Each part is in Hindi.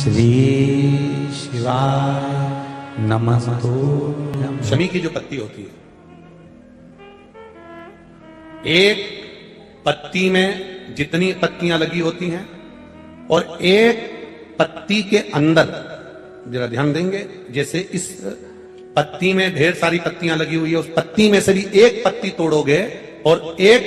श्री शिवाय नमस्तुभ्यं। शमी की जो पत्ती होती है, एक पत्ती में जितनी पत्तियां लगी होती हैं और एक पत्ती के अंदर, जरा ध्यान देंगे, जैसे इस पत्ती में ढेर सारी पत्तियां लगी हुई है, उस पत्ती में से भी एक पत्ती तोड़ोगे और एक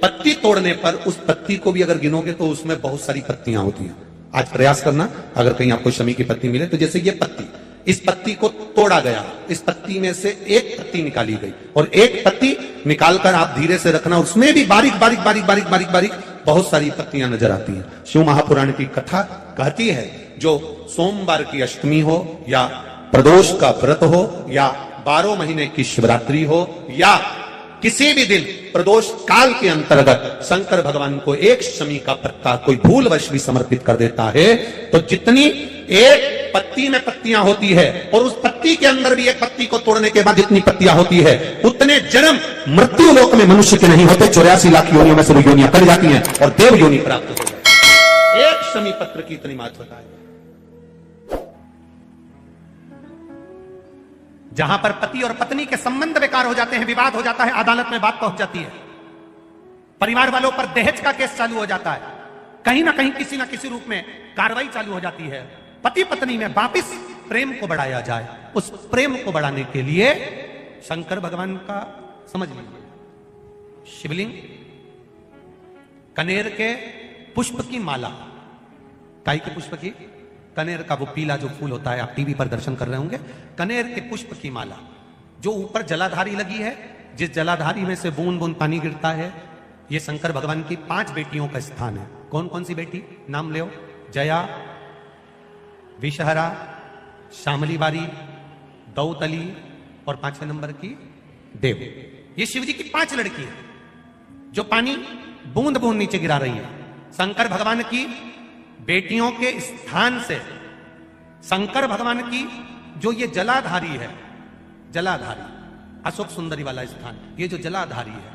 पत्ती तोड़ने पर उस पत्ती को भी अगर गिनोगे तो उसमें बहुत सारी पत्तियां होती हैं। आज प्रयास करना, अगर कहीं आपको शमी की पत्ती मिले तो जैसे ये पत्ती, इस पत्ती को तोड़ा गया, इस पत्ती में से एक पत्ती निकाली गई और एक पत्ती निकालकर आप धीरे से रखना, उसमें भी बारीक बारीक बारीक बारीक बारीक बारीक बहुत सारी पत्तियां नजर आती हैं। शिव महापुराण की कथा कहती है, जो सोमवार की अष्टमी हो या प्रदोष का व्रत हो या 12 महीने की शिवरात्रि हो या किसी भी दिन प्रदोष काल के अंतर्गत शंकर भगवान को एक शमी का पत्ता कोई भूलवश भी समर्पित कर देता है तो जितनी एक पत्ती में पत्तियां होती है और उस पत्ती के अंदर भी एक पत्ती को तोड़ने के बाद जितनी पत्तियां होती है उतने जन्म मृत्यु लोक में मनुष्य के नहीं होते। 84 लाख योनियों में से योनियां कर जाती हैं और देव योनि प्राप्त हो जाती है। एक शमी पत्र की इतनी महत्वता है। जहां पर पति और पत्नी के संबंध बेकार हो जाते हैं, विवाद हो जाता है, अदालत में बात पहुंच जाती है, परिवार वालों पर दहेज का केस चालू हो जाता है, कहीं ना कहीं किसी ना किसी रूप में कार्रवाई चालू हो जाती है, पति पत्नी में वापिस प्रेम को बढ़ाया जाए, उस प्रेम को बढ़ाने के लिए शंकर भगवान का समझ लीजिए शिवलिंग, कनेर के पुष्प की माला, काई के पुष्प की, कनेर का वो पीला जो फूल होता है, आप टीवी पर दर्शन कर रहे होंगे, कनेर के पुष्प की माला जो ऊपर जलाधारी लगी है, जिस जलाधारी में से बूंद बूंद पानी गिरता है, ये शंकर भगवान की 5 बेटियों का स्थान है। कौन कौन सी बेटी, नाम ले, जया, विषहरा, श्यामली बारी, दौतली और 5वें नंबर की देव। ये शिव जी की 5 लड़की है जो पानी बूंद बूंद नीचे गिरा रही है। शंकर भगवान की बेटियों के स्थान से शंकर भगवान की जो ये जलाधारी है, जलाधारी अशोक सुंदरी वाला स्थान, ये जो जलाधारी है,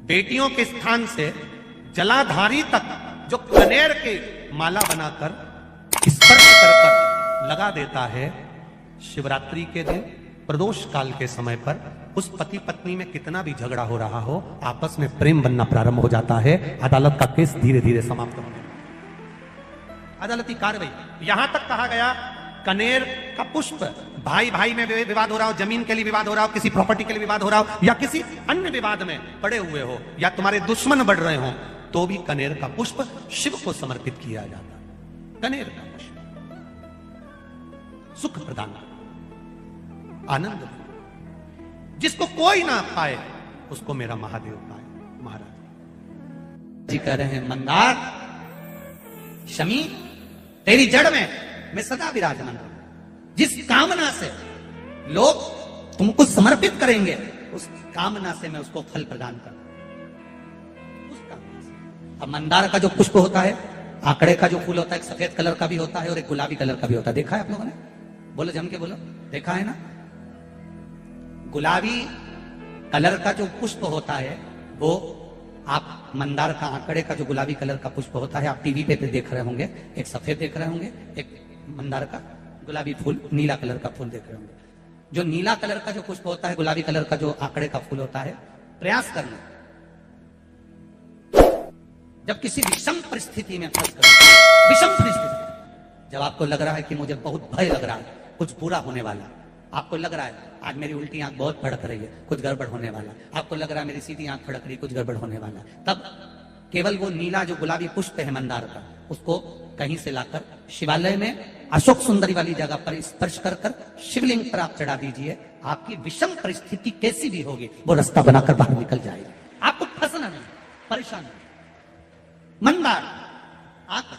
बेटियों के स्थान से जलाधारी तक जो कनेर के माला बनाकर स्पर्श कर लगा देता है, शिवरात्रि के दिन प्रदोष काल के समय पर उस पति पत्नी में कितना भी झगड़ा हो रहा हो, आपस में प्रेम बनना प्रारंभ हो जाता है। अदालत का केस धीरे धीरे समाप्त होने, अदालती कार्रवाई। यहां तक कहा गया कनेर का पुष्प, भाई भाई में विवाद हो रहा हो, जमीन के लिए विवाद हो रहा हो, किसी प्रॉपर्टी के लिए विवाद हो रहा हो या किसी अन्य विवाद में पड़े हुए हो या तुम्हारे दुश्मन बढ़ रहे हो, तो भी कनेर का पुष्प शिव को समर्पित किया जाता है। कनेर का पुष्प सुख प्रदान, आनंद, जिसको कोई ना पाए उसको मेरा महादेव पाए। महाराज जी कह रहे हैं, मंदार शमी तेरी जड़ में मैं सदा विराजमान हूं। जिस कामना से लोग तुमको समर्पित करेंगे उस कामना से मैं उसको फल प्रदान करूं, उस कामना से। अब मंदार का जो पुष्प होता है, आंकड़े का जो फूल होता है, एक सफेद कलर का भी होता है और एक गुलाबी कलर का भी होता है। देखा है आप लोगों ने? बोलो, जम के बोलो, देखा है ना? गुलाबी कलर का जो पुष्प होता है वो आप मंदार का, आंकड़े का जो गुलाबी कलर का पुष्प होता है, आप टीवी पे देख रहे होंगे, एक सफेद देख रहे होंगे, एक मंदार का गुलाबी फूल, नीला कलर का फूल देख रहे होंगे। जो नीला कलर का जो पुष्प होता है, गुलाबी कलर का जो आंकड़े का फूल होता है, प्रयास करना जब किसी विषम परिस्थिति में फंस कर, विषम परिस्थिति, जब आपको लग रहा है कि मुझे बहुत भय लग रहा है, कुछ बुरा होने वाला, आपको लग रहा है आज मेरी उल्टी आंख बहुत फड़क रही है, कुछ गड़बड़ होने वाला, आपको लग रहा है मेरी सीधी आंख फड़क रही, कुछ गड़बड़ होने वाला, तब केवल वो नीला जो गुलाबी पुष्प है मंदार का, उसको कहीं से लाकर शिवालय में अशोक सुंदरी वाली जगह पर स्पर्श कर कर शिवलिंग पर आप चढ़ा दीजिए। आपकी विषम परिस्थिति कैसी भी होगी वो रास्ता बनाकर बाहर निकल जाएगी, आपको फंसना नहीं, परेशान नहीं। मंदार आकर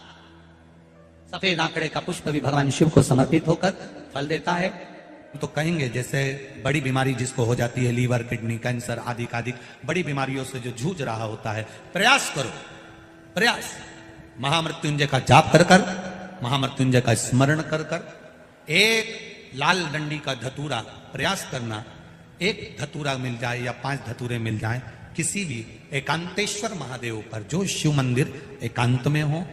सफेद आंकड़े का पुष्प भी भगवान शिव को समर्पित होकर फल देता है। तो कहेंगे जैसे बड़ी बीमारी जिसको हो जाती है, लीवर, किडनी, कैंसर आदि आदि बड़ी बीमारियों से जो जूझ रहा होता है, प्रयास करो, प्रयास महामृत्युंजय का जाप कर कर, महामृत्युंजय का स्मरण कर कर, एक लाल डंडी का धतूरा प्रयास करना, एक धतूरा मिल जाए या 5 धतूरे मिल जाए किसी भी एकांतेश्वर महादेव पर, जो शिव मंदिर एकांत में हो,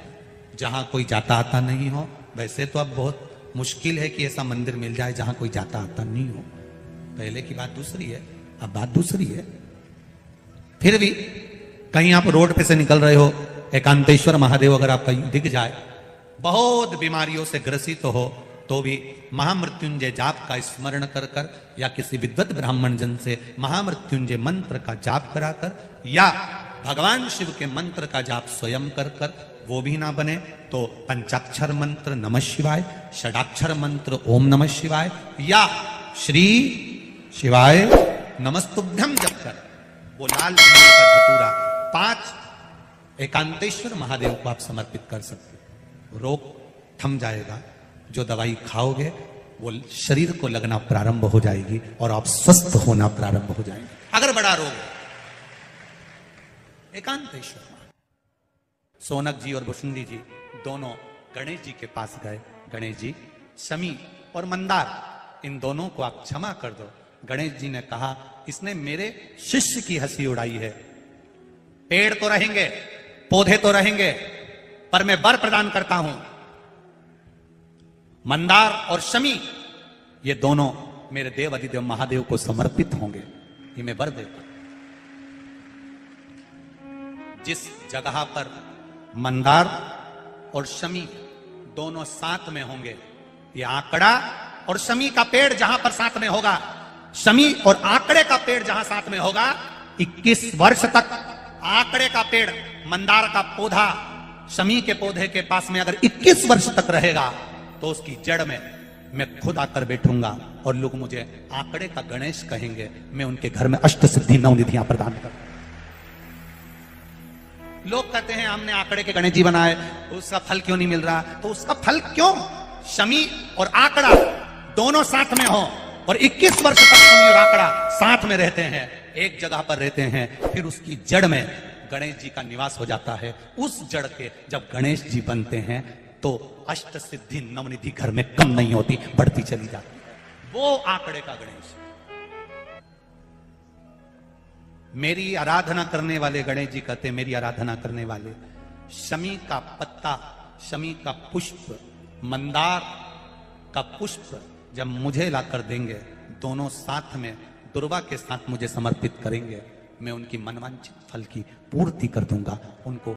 जहां कोई जाता आता नहीं हो, वैसे तो अब बहुत मुश्किल है कि ऐसा मंदिर मिल जाए जहां कोई जाता आता नहीं हो। पहले की बात दूसरी है, अब बात दूसरी है। फिर भी कहीं आप रोड पे से निकल रहे हो, एकांतेश्वर महादेव अगर आप कहीं दिख जाए, बहुत बीमारियों से ग्रसित हो, तो भी महामृत्युंजय जाप का स्मरण कर कर या किसी विद्वत ब्राह्मण जन से महामृत्युंजय मंत्र का जाप कराकर या भगवान शिव के मंत्र का जाप स्वयं कर कर, वो भी ना बने तो पंचाक्षर मंत्र नमः शिवाय, षडाक्षर मंत्र ओम नमः शिवाय या श्री शिवाय नमस्तुभ्यम जप कर वो लाल का धतूरा 5 एकांतेश्वर महादेव को आप समर्पित कर सकते हो। रोग थम जाएगा, जो दवाई खाओगे वो शरीर को लगना प्रारंभ हो जाएगी और आप स्वस्थ होना प्रारंभ हो जाएंगे। अगर बड़ा रोग है, एकांतेश्वर सोनक जी और भुषुंडी जी दोनों गणेश जी के पास गए। गणेश जी, शमी और मंदार, इन दोनों को आप क्षमा कर दो। गणेश जी ने कहा, इसने मेरे शिष्य की हंसी उड़ाई है। पेड़ तो रहेंगे, पौधे तो रहेंगे, पर मैं वर प्रदान करता हूं। मंदार और शमी ये दोनों मेरे देव अधिदेव महादेव को समर्पित होंगे, ये मैं वर देता। जिस जगह पर मंदार और शमी दोनों साथ में होंगे, ये आंकड़ा और शमी का पेड़ जहां पर साथ में होगा, शमी और आंकड़े का पेड़ जहां साथ में होगा, 21 वर्ष तक आंकड़े का पेड़, मंदार का पौधा शमी के पौधे के पास में अगर 21 वर्ष तक रहेगा तो उसकी जड़ में मैं खुद आकर बैठूंगा और लोग मुझे आंकड़े का गणेश कहेंगे। मैं उनके घर में अष्ट सिद्धि 9 निधियां प्रदान करूंगा। लोग कहते हैं हमने आंकड़े के गणेश जी बनाए, उसका फल क्यों नहीं मिल रहा? तो उसका फल क्यों? शमी और आंकड़ा दोनों साथ में हो और 21 वर्ष तक शमी और आंकड़ा साथ में रहते हैं, एक जगह पर रहते हैं, फिर उसकी जड़ में गणेश जी का निवास हो जाता है। उस जड़ के जब गणेश जी बनते हैं तो अष्ट सिद्धि नवनिधि घर में कम नहीं होती, बढ़ती चली जाती है। वो आंकड़े का गणेश। मेरी आराधना करने वाले गणेश जी कहते हैं, मेरी आराधना करने वाले शमी का पत्ता, शमी का पुष्प, मंदार का पुष्प जब मुझे लाकर देंगे, दोनों साथ में दुर्वा के साथ मुझे समर्पित करेंगे, मैं उनकी मनवांछित फल की पूर्ति कर दूंगा। उनको